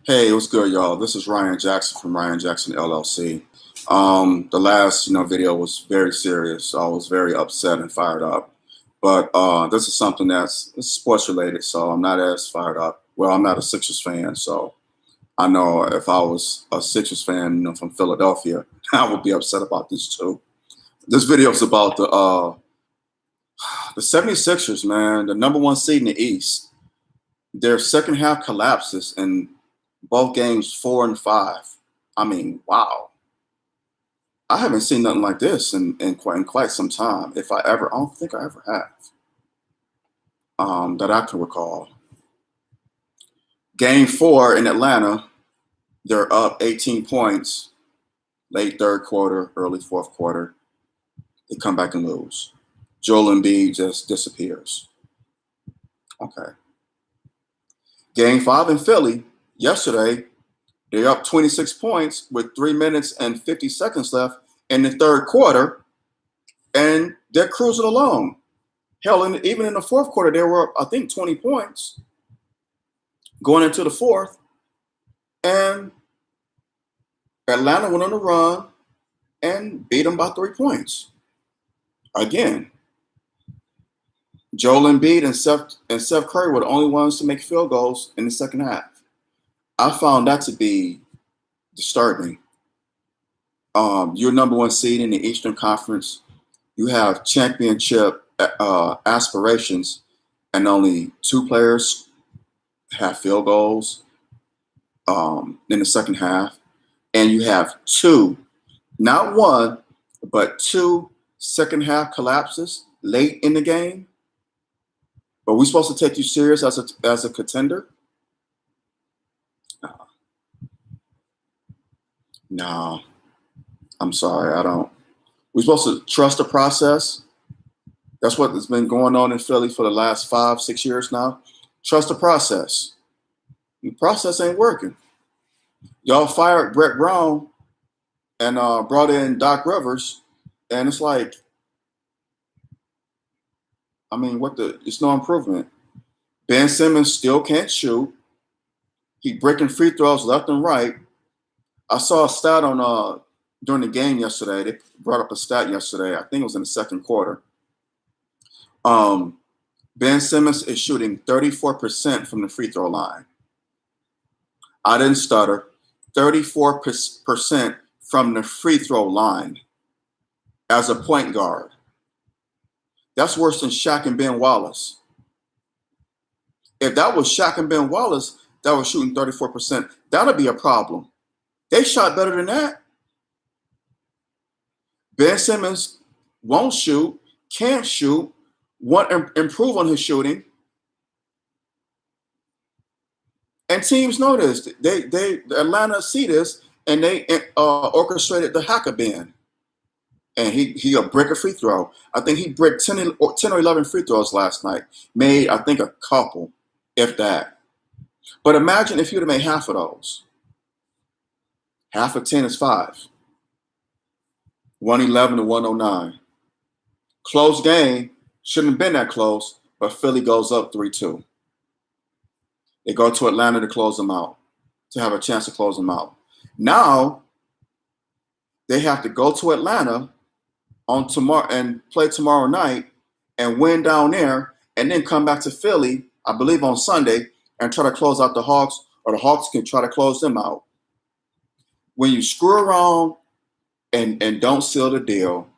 Hey, what's good, y'all? This is Ryan Jackson from Ryan Jackson LLC. The last, video was very serious. I was very upset and fired up. But this is something it's sports related, so I'm not as fired up. Well, I'm not a Sixers fan, so I know if I was a Sixers fan, from Philadelphia, I would be upset about this too. This video is about the 76ers, man, the number one seed in the East. Their second half collapses in both games 4 and 5. I mean, wow. I haven't seen nothing like this in quite some time. I don't think I ever have, that I can recall. Game 4 in Atlanta, they're up 18 points, late third quarter, early fourth quarter. They come back and lose. Joel Embiid just disappears. Okay. Game 5 in Philly, yesterday, they're up 26 points with 3 minutes and 50 seconds left in the third quarter, and they're cruising along. Hell, even in the fourth quarter, they were up, I think, 20 points going into the fourth, and Atlanta went on a run and beat them by 3 points. Again, Joel Embiid and Seth Curry were the only ones to make field goals in the second half. I found that to be disturbing. You're number one seed in the Eastern Conference. You have championship aspirations, and only 2 players have field goals in the second half. And you have 2, not 1, but 2 second half collapses late in the game. Are we supposed to take you serious as a contender? No, I'm sorry, I don't. We're supposed to trust the process. That's what has been going on in Philly for the last 5, 6 years now. Trust the process. The process ain't working. Y'all fired Brett Brown and brought in Doc Rivers, and it's like, I mean, it's no improvement. Ben Simmons still can't shoot. He breaking free throws left and right. I saw a stat on during the game yesterday. They brought up a stat yesterday. I think it was in the second quarter. Ben Simmons is shooting 34% from the free throw line. I didn't stutter. 34% from the free throw line as a point guard. That's worse than Shaq and Ben Wallace. If that was Shaq and Ben Wallace that was shooting 34%, that would be a problem. They shot better than that. Ben Simmons won't shoot, can't shoot, won't improve on his shooting. And teams know this. Atlanta see this, and they orchestrated the hacker Ben. And he a break a free throw. I think he broke 10 or 11 free throws last night. Made, I think, a couple, if that. But imagine if you'd have made half of those. Half of 10 is 5. 111 to 109. Close game. Shouldn't have been that close, but Philly goes up 3-2. They go to Atlanta to close them out, to have a chance to close them out. Now, they have to go to Atlanta on tomorrow and play tomorrow night and win down there, and then come back to Philly, I believe on Sunday, and try to close out the Hawks, or the Hawks can try to close them out. When you screw around and don't seal the deal,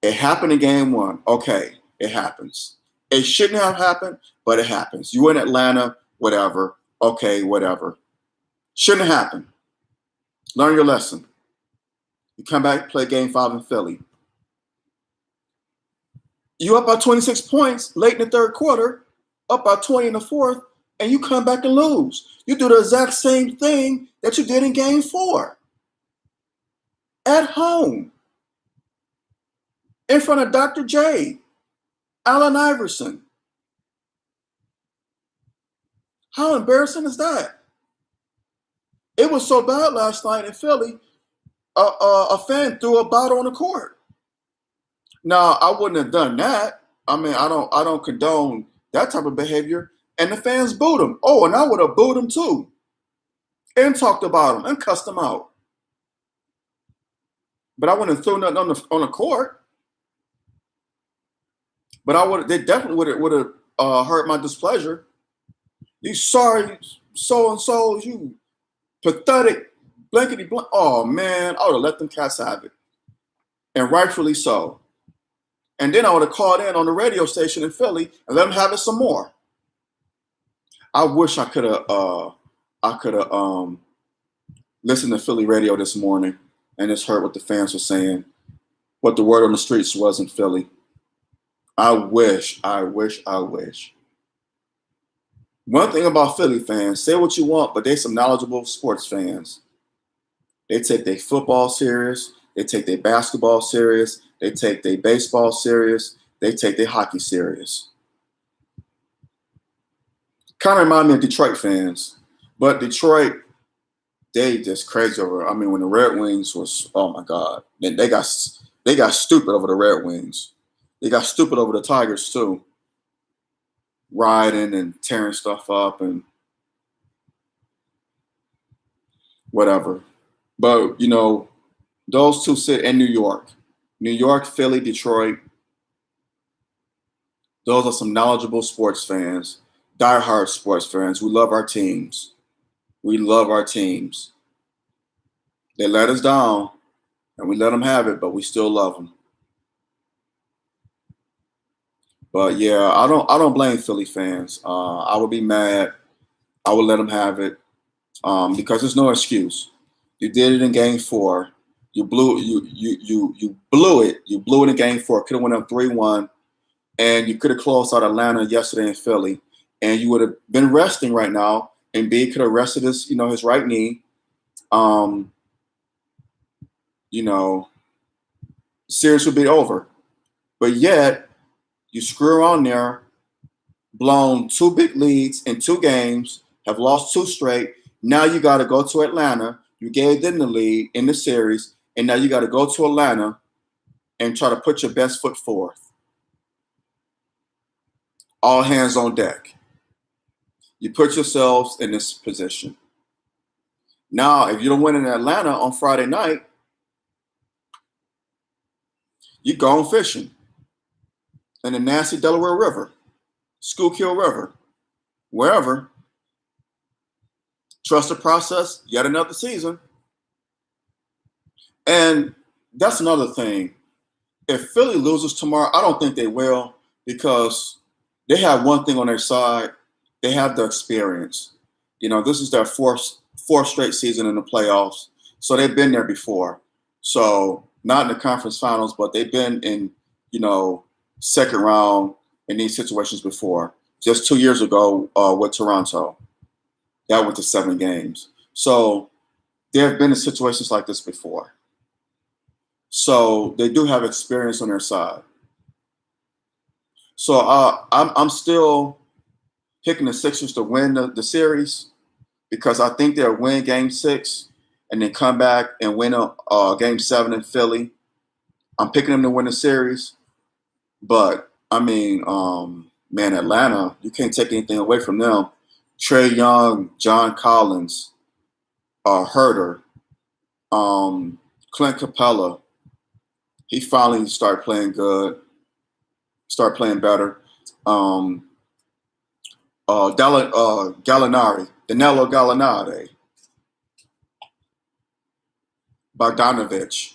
it happened in game 1. Okay, it happens. It shouldn't have happened, but it happens. You in Atlanta, whatever. Okay, whatever. Shouldn't have happened. Learn your lesson. You come back, play game 5 in Philly. You up by 26 points late in the third quarter, up by 20 in the fourth, and you come back and lose. You do the exact same thing that you did in game 4. At home. In front of Dr. J, Allen Iverson. How embarrassing is that? It was so bad last night in Philly, a fan threw a bottle on the court. Now, I wouldn't have done that. I mean, I don't condone that type of behavior. And the fans booed him. Oh, and I would have booed him too. and talked about him and cussed him out. But I wouldn't have thrown nothing on the court. But they definitely would have hurt my displeasure. You sorry so and so, you pathetic blankety blank. Oh man, I would have let them cats have it, and rightfully so. And then I would have called in on the radio station in Philly and let them have it some more. I wish I could have listened to Philly radio this morning and just heard what the fans were saying, what the word on the streets was in Philly. I wish. One thing about Philly fans, say what you want, but they some knowledgeable sports fans. They take their football serious. They take their basketball serious. They take their baseball serious. They take their hockey serious. Kind of remind me of Detroit fans. But Detroit, they just crazy over. I mean, when the Red Wings was, oh my God, they got stupid over the Red Wings. They got stupid over the Tigers too, riding and tearing stuff up and whatever. But you know, those two sit in New York, Philly, Detroit. Those are some knowledgeable sports fans, diehard sports fans. We love our teams. We love our teams. They let us down, and we let them have it, but we still love them. But yeah, I don't blame Philly fans. I would be mad. I would let them have it because there's no excuse. You did it in Game 4. You blew it. You blew it in Game 4. Could have went up 3-1, and you could have closed out Atlanta yesterday in Philly, and you would have been resting right now. And B could have rested his right knee. Series would be over. But yet, you screw on there, blown 2 big leads in 2 games, have lost 2 straight. Now you got to go to Atlanta. You gave them the lead in the series, and now you got to go to Atlanta and try to put your best foot forth. All hands on deck. You put yourselves in this position. Now, if you don't win in Atlanta on Friday night, you're going fishing in the nasty Delaware River, Schuylkill River, wherever. Trust the process, yet another season. And that's another thing. If Philly loses tomorrow, I don't think they will because they have one thing on their side. They have the experience. This is their fourth straight season in the playoffs. So they've been there before. So not in the conference finals, but they've been in, second round in these situations before. Just 2 years ago with Toronto. That went to 7 games. So they have been in situations like this before. So they do have experience on their side. So I'm still picking the Sixers to win the series because I think they'll win Game 6 and then come back and win Game 7 in Philly. I'm picking them to win the series. But, I mean, Atlanta, you can't take anything away from them. Trae Young, John Collins, Herter, Clint Capella. He finally started playing good, started playing better. Gallinari, Danilo Gallinari, Bogdanovich,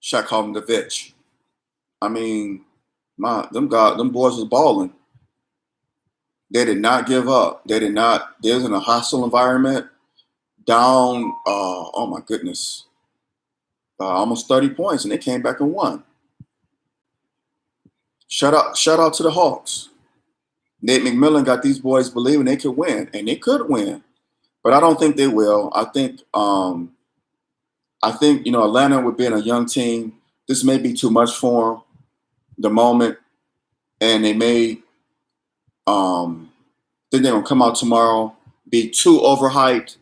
Shaq called him the Vitch. I mean, them boys was balling. They did not give up. They was in a hostile environment, down, oh my goodness, almost 30 points, and they came back and won. Shout out to the Hawks. Nate McMillan got these boys believing they could win, and they could win, but I don't think they will. I think Atlanta, with being a young team, this may be too much for them, the moment, and they may think they're gonna come out tomorrow, be too overhyped.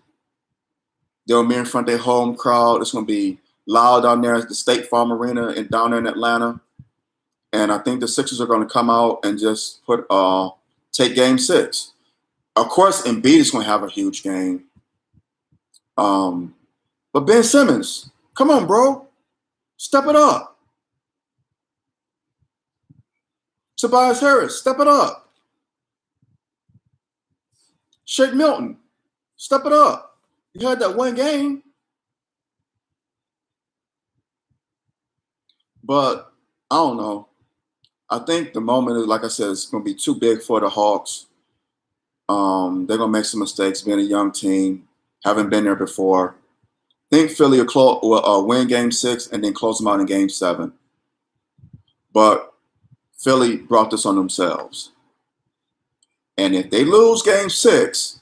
They'll be in front of their home crowd. It's gonna be loud down there at the State Farm Arena and down there in Atlanta. And I think the Sixers are going to come out and just take Game 6. Of course, Embiid is going to have a huge game. But Ben Simmons, come on, bro. Step it up. Tobias Harris, step it up. Shake Milton, step it up. You had that one game. But I don't know. I think the moment is, like I said, it's going to be too big for the Hawks. They're going to make some mistakes being a young team, haven't been there before. I think Philly will win Game 6 and then close them out in Game 7. But Philly brought this on themselves. And if they lose Game 6,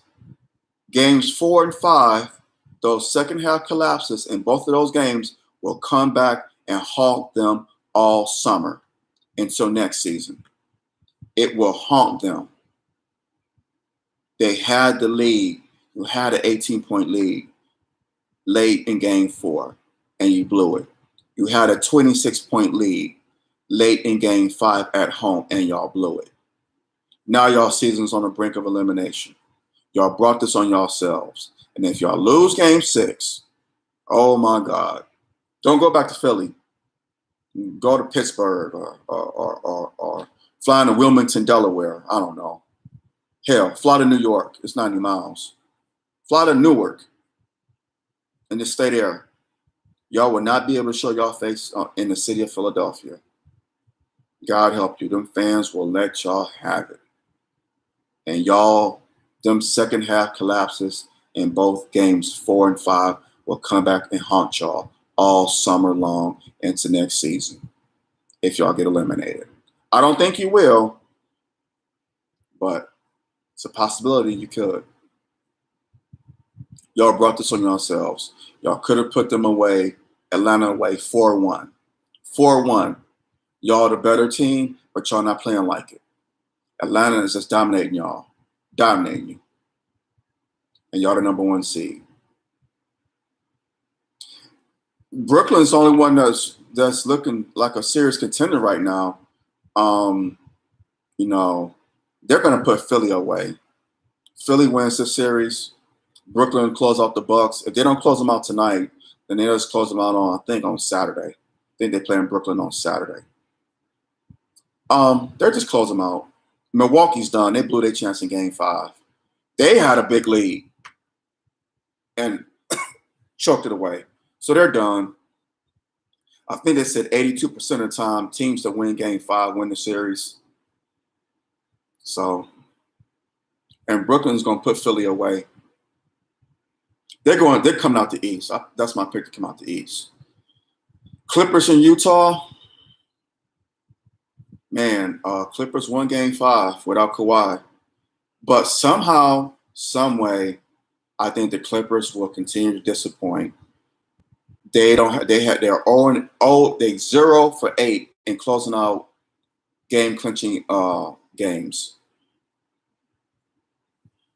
Games 4 and 5, those second half collapses in both of those games will come back and haunt them all summer until next season. It will haunt them. They had the lead. You had an 18-point lead late in Game 4, and you blew it. You had a 26-point lead late in Game 5 at home, and y'all blew it. Now y'all season's on the brink of elimination. Y'all brought this on yourselves. And if y'all lose Game 6, oh my God, don't go back to Philly. Go to Pittsburgh or fly to Wilmington, Delaware. I don't know. Hell, fly to New York. It's 90 miles. Fly to Newark and just stay there. Y'all will not be able to show y'all face in the city of Philadelphia. God help you. Them fans will let y'all have it. And y'all, them second half collapses in both games 4 and 5 will come back and haunt y'all all summer long into next season if y'all get eliminated. I don't think you will, but it's a possibility you could. Y'all brought this on yourselves. Y'all could have put them away, Atlanta away 4-1. 4-1. Y'all the better team, but y'all not playing like it. Atlanta is just dominating y'all. Dominating you. And y'all the number 1 seed. Brooklyn's the only one that's looking like a serious contender right now. They're going to put Philly away. Philly wins the series. Brooklyn close out the Bucks. If they don't close them out tonight, then they just close them out on Saturday. I think they play in Brooklyn on Saturday. They're just close them out. Milwaukee's done. They blew their chance in Game 5. They had a big lead and choked it away. So they're done. I think they said 82% of the time teams that win Game 5 win the series. So, and Brooklyn's going to put Philly away. They're coming out the East. That's my pick to come out the East. Clippers in Utah. Man, Clippers won Game 5 without Kawhi. But somehow, some way, I think the Clippers will continue to disappoint. They're 0 for 8 in closing out game-clinching games.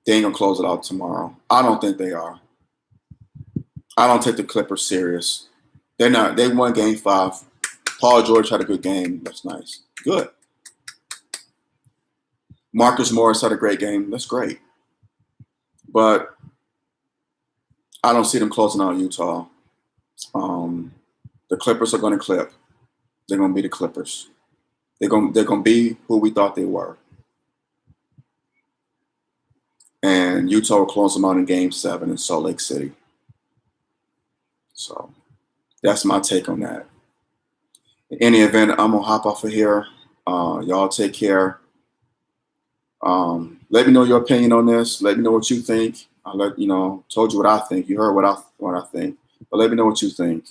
They ain't gonna close it out tomorrow. I don't think they are. I don't take the Clippers serious. They're not. They won Game 5. Paul George had a good game. That's nice. Good. Marcus Morris had a great game. That's great. But I don't see them closing out Utah. The Clippers are going to clip. They're going to be the Clippers. They're going to be who we thought they were. And Utah will close them out in Game 7 in Salt Lake City. So that's my take on that. In any event, I'm going to hop off of here. Y'all take care. Let me know your opinion on this. Let me know what you think. Told you what I think. You heard what I think. But let me know what you think.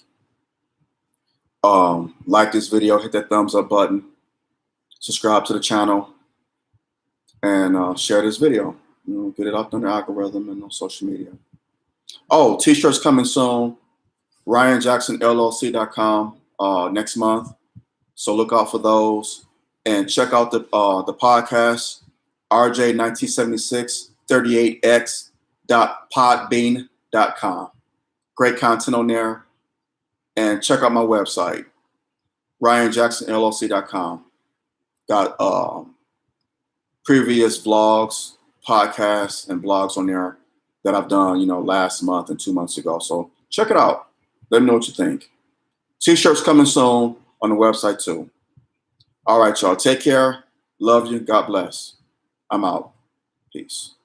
Like this video, hit that thumbs up button, subscribe to the channel, and share this video. Get it out on the algorithm and on social media. Oh, t-shirts coming soon. RyanJacksonLLC.com next month. So look out for those. And check out the podcast, RJ197638x.podbean.com. Great content on there. And check out my website, RyanJacksonLLC.com. Got previous vlogs, podcasts, and blogs on there. that I've done, last month and 2 months ago. So check it out. Let me know what you think. T-shirts coming soon on the website too. All right, y'all. Take care. Love you. God bless. I'm out. Peace.